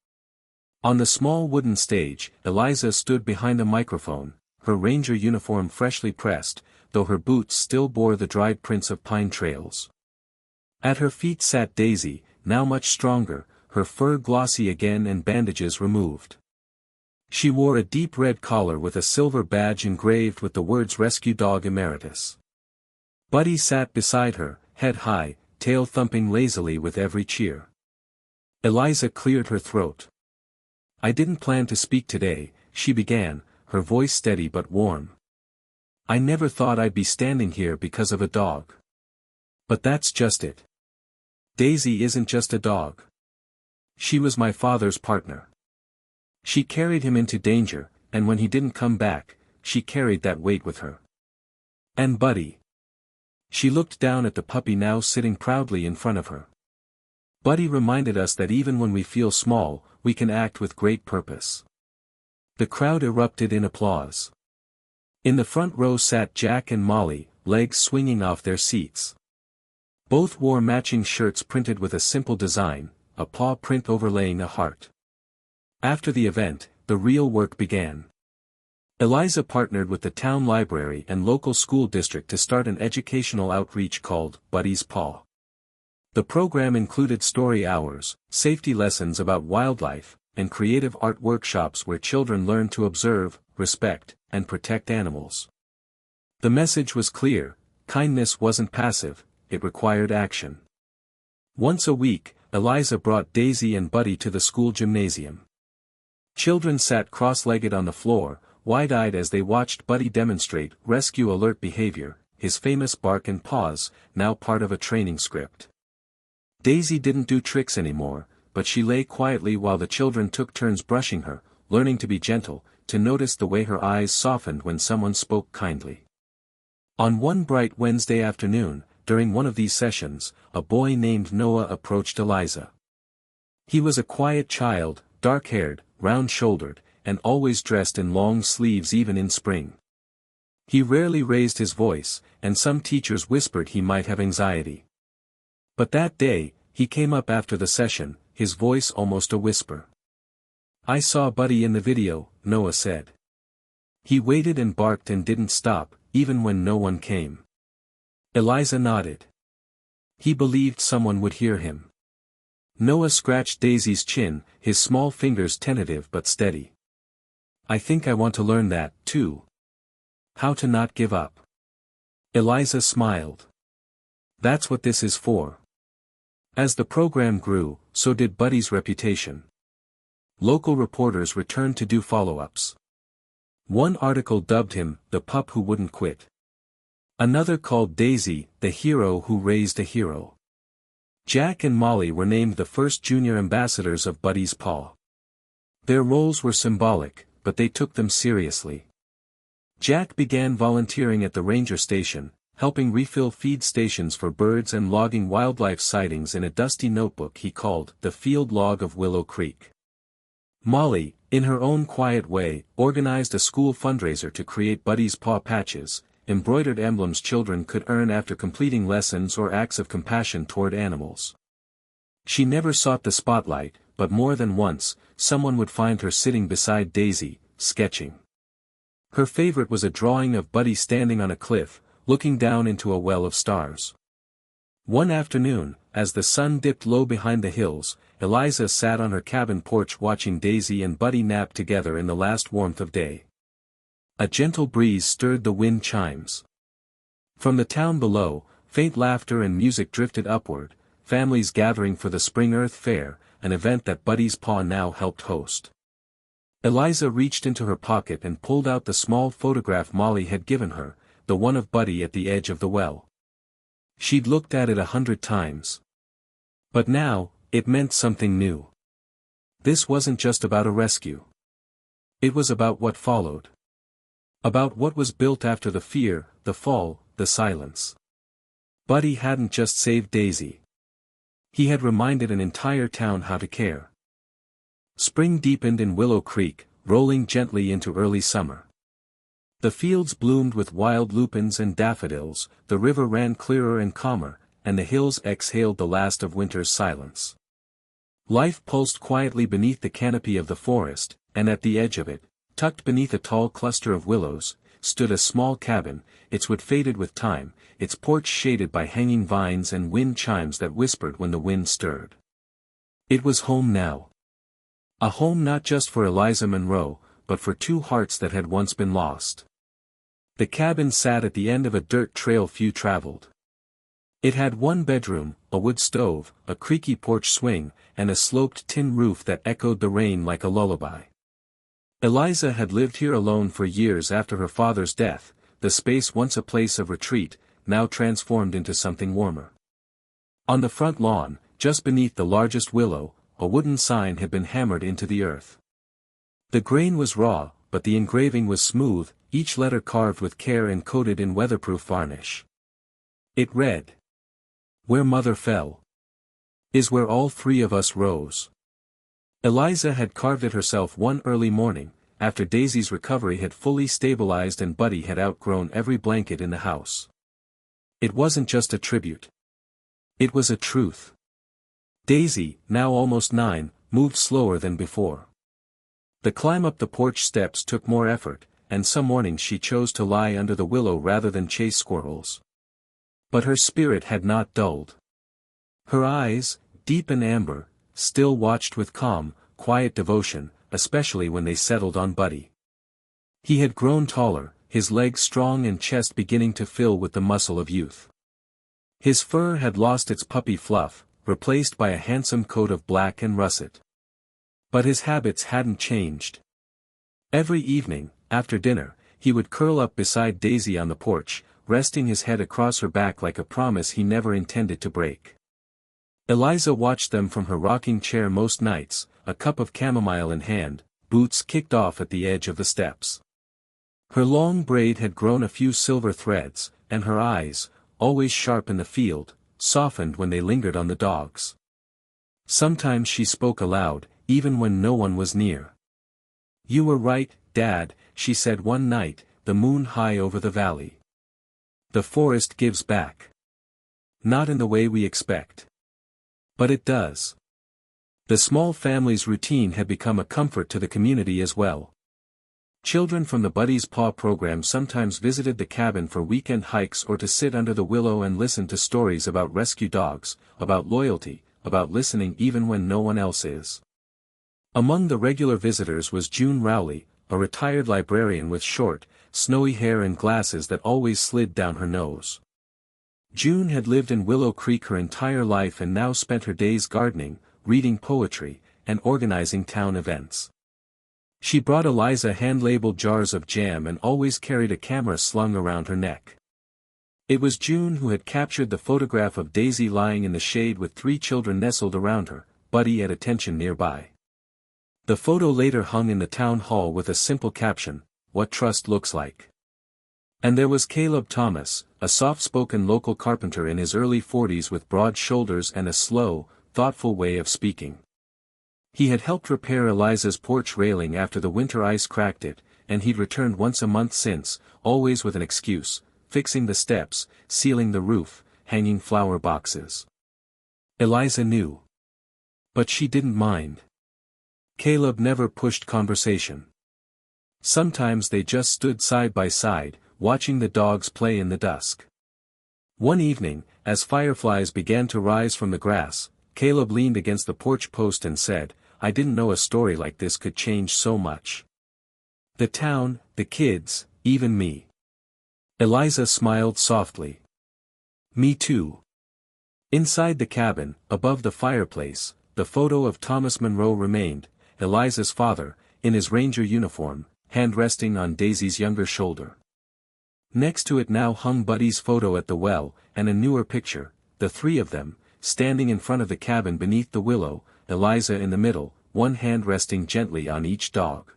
Speaker 1: On the small wooden stage, Eliza stood behind a microphone, her ranger uniform freshly pressed, though her boots still bore the dried prints of pine trails. At her feet sat Daisy, now much stronger, her fur glossy again and bandages removed. She wore a deep red collar with a silver badge engraved with the words Rescue Dog Emeritus. Buddy sat beside her, head high, tail thumping lazily with every cheer. Eliza cleared her throat. "I didn't plan to speak today," she began, her voice steady but warm. "I never thought I'd be standing here because of a dog. But that's just it. Daisy isn't just a dog. She was my father's partner. She carried him into danger, and when he didn't come back, she carried that weight with her. And Buddy." She looked down at the puppy now sitting proudly in front of her. "Buddy reminded us that even when we feel small, we can act with great purpose." The crowd erupted in applause. In the front row sat Jack and Molly, legs swinging off their seats. Both wore matching shirts printed with a simple design, a paw print overlaying a heart. After the event, the real work began. Eliza partnered with the town library and local school district to start an educational outreach called Buddy's Paw. The program included story hours, safety lessons about wildlife, and creative art workshops where children learned to observe, respect, and protect animals. The message was clear: kindness wasn't passive, it required action. Once a week, Eliza brought Daisy and Buddy to the school gymnasium. Children sat cross-legged on the floor, wide-eyed as they watched Buddy demonstrate rescue alert behavior, his famous bark and paws, now part of a training script. Daisy didn't do tricks anymore, but she lay quietly while the children took turns brushing her, learning to be gentle, to notice the way her eyes softened when someone spoke kindly. On one bright Wednesday afternoon, during one of these sessions, a boy named Noah approached Eliza. He was a quiet child, dark-haired, round-shouldered, and always dressed in long sleeves even in spring. He rarely raised his voice, and some teachers whispered he might have anxiety. But that day, he came up after the session, his voice almost a whisper. "I saw Buddy in the video," Noah said. "He waited and barked and didn't stop, even when no one came." Eliza nodded. "He believed someone would hear him." Noah scratched Daisy's chin, his small fingers tentative but steady. "I think I want to learn that, too. How to not give up." Eliza smiled. "That's what this is for." As the program grew, so did Buddy's reputation. Local reporters returned to do follow-ups. One article dubbed him, "the pup who wouldn't quit." Another called Daisy, "the hero who raised a hero." Jack and Molly were named the first junior ambassadors of Buddy's Paw. Their roles were symbolic, but they took them seriously. Jack began volunteering at the ranger station, helping refill feed stations for birds and logging wildlife sightings in a dusty notebook he called the Field Log of Willow Creek. Molly, in her own quiet way, organized a school fundraiser to create Buddy's Paw patches, embroidered emblems children could earn after completing lessons or acts of compassion toward animals. She never sought the spotlight, but more than once, someone would find her sitting beside Daisy, sketching. Her favorite was a drawing of Buddy standing on a cliff, looking down into a well of stars. One afternoon, as the sun dipped low behind the hills, Eliza sat on her cabin porch watching Daisy and Buddy nap together in the last warmth of day. A gentle breeze stirred the wind chimes. From the town below, faint laughter and music drifted upward, families gathering for the Spring Earth Fair, an event that Buddy's Paw now helped host. Eliza reached into her pocket and pulled out the small photograph Molly had given her, the one of Buddy at the edge of the well. She'd looked at it 100 times. But now, it meant something new. This wasn't just about a rescue. It was about what followed. About what was built after the fear, the fall, the silence. Buddy hadn't just saved Daisy. He had reminded an entire town how to care. Spring deepened in Willow Creek, rolling gently into early summer. The fields bloomed with wild lupins and daffodils, the river ran clearer and calmer, and the hills exhaled the last of winter's silence. Life pulsed quietly beneath the canopy of the forest, and at the edge of it, tucked beneath a tall cluster of willows, stood a small cabin, its wood faded with time, its porch shaded by hanging vines and wind chimes that whispered when the wind stirred. It was home now. A home not just for Eliza Monroe, but for two hearts that had once been lost. The cabin sat at the end of a dirt trail few traveled. It had one bedroom, a wood stove, a creaky porch swing, and a sloped tin roof that echoed the rain like a lullaby. Eliza had lived here alone for years after her father's death, the space once a place of retreat, now transformed into something warmer. On the front lawn, just beneath the largest willow, a wooden sign had been hammered into the earth. The grain was raw, but the engraving was smooth, each letter carved with care and coated in weatherproof varnish. It read, "Where Mother fell is where all three of us rose." Eliza had carved it herself one early morning, after Daisy's recovery had fully stabilized and Buddy had outgrown every blanket in the house. It wasn't just a tribute. It was a truth. Daisy, now almost 9, moved slower than before. The climb up the porch steps took more effort, and some mornings she chose to lie under the willow rather than chase squirrels. But her spirit had not dulled. Her eyes, deep and amber, still watched with calm, quiet devotion, especially when they settled on Buddy. He had grown taller, his legs strong and chest beginning to fill with the muscle of youth. His fur had lost its puppy fluff, replaced by a handsome coat of black and russet. But his habits hadn't changed. Every evening, after dinner, he would curl up beside Daisy on the porch, resting his head across her back like a promise he never intended to break. Eliza watched them from her rocking chair most nights, a cup of chamomile in hand, boots kicked off at the edge of the steps. Her long braid had grown a few silver threads, and her eyes, always sharp in the field, softened when they lingered on the dogs. Sometimes she spoke aloud, even when no one was near. "You were right, Dad," she said one night, the moon high over the valley. "The forest gives back. Not in the way we expect. But it does." The small family's routine had become a comfort to the community as well. Children from the Buddy's Paw program sometimes visited the cabin for weekend hikes or to sit under the willow and listen to stories about rescue dogs, about loyalty, about listening even when no one else is. Among the regular visitors was June Rowley, a retired librarian with short, snowy hair and glasses that always slid down her nose. June had lived in Willow Creek her entire life and now spent her days gardening, reading poetry, and organizing town events. She brought Eliza hand-labeled jars of jam and always carried a camera slung around her neck. It was June who had captured the photograph of Daisy lying in the shade with 3 children nestled around her, Buddy at attention nearby. The photo later hung in the town hall with a simple caption, "What trust looks like." And there was Caleb Thomas, a soft-spoken local carpenter in his early 40s with broad shoulders and a slow, thoughtful way of speaking. He had helped repair Eliza's porch railing after the winter ice cracked it, and he'd returned once a month since, always with an excuse, fixing the steps, sealing the roof, hanging flower boxes. Eliza knew. But she didn't mind. Caleb never pushed conversation. Sometimes they just stood side by side, watching the dogs play in the dusk. One evening, as fireflies began to rise from the grass, Caleb leaned against the porch post and said, "I didn't know a story like this could change so much. The town, the kids, even me." Eliza smiled softly. "Me too." Inside the cabin, above the fireplace, the photo of Thomas Monroe remained, Eliza's father, in his ranger uniform, hand resting on Daisy's younger shoulder. Next to it now hung Buddy's photo at the well, and a newer picture, the 3 of them, standing in front of the cabin beneath the willow, Eliza in the middle, one hand resting gently on each dog.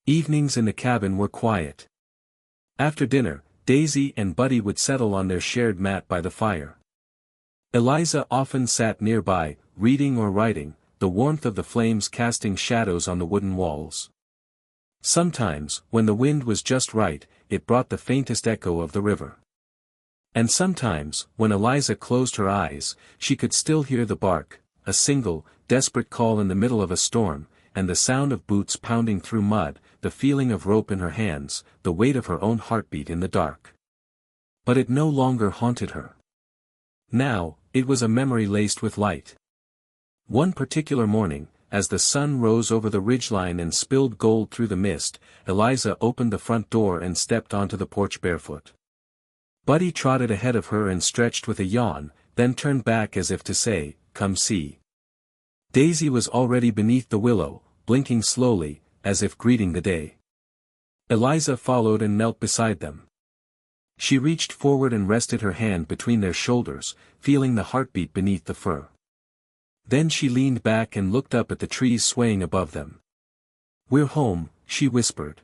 Speaker 1: Evenings in the cabin were quiet. After dinner, Daisy and Buddy would settle on their shared mat by the fire. Eliza often sat nearby, reading or writing, the warmth of the flames casting shadows on the wooden walls. Sometimes, when the wind was just right, it brought the faintest echo of the river. And sometimes, when Eliza closed her eyes, she could still hear the bark, a single, desperate call in the middle of a storm, and the sound of boots pounding through mud, the feeling of rope in her hands, the weight of her own heartbeat in the dark. But it no longer haunted her. Now, it was a memory laced with light. One particular morning, as the sun rose over the ridgeline and spilled gold through the mist, Eliza opened the front door and stepped onto the porch barefoot. Buddy trotted ahead of her and stretched with a yawn, then turned back as if to say, "Come see." Daisy was already beneath the willow, blinking slowly, as if greeting the day. Eliza followed and knelt beside them. She reached forward and rested her hand between their shoulders, feeling the heartbeat beneath the fur. Then she leaned back and looked up at the trees swaying above them. "We're home," she whispered.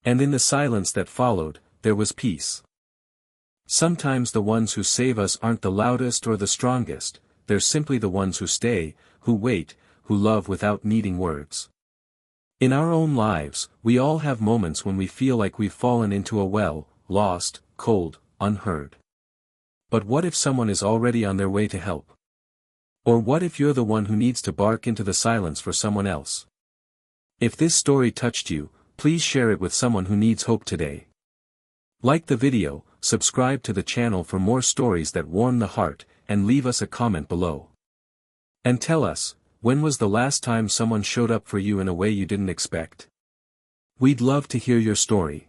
Speaker 1: And in the silence that followed, there was peace. Sometimes the ones who save us aren't the loudest or the strongest, they're simply the ones who stay, who wait, who love without needing words. In our own lives, we all have moments when we feel like we've fallen into a well, lost, cold, unheard. But what if someone is already on their way to help? Or what if you're the one who needs to bark into the silence for someone else? If this story touched you, please share it with someone who needs hope today. Like the video, subscribe to the channel for more stories that warm the heart, and leave us a comment below. And tell us, when was the last time someone showed up for you in a way you didn't expect? We'd love to hear your story.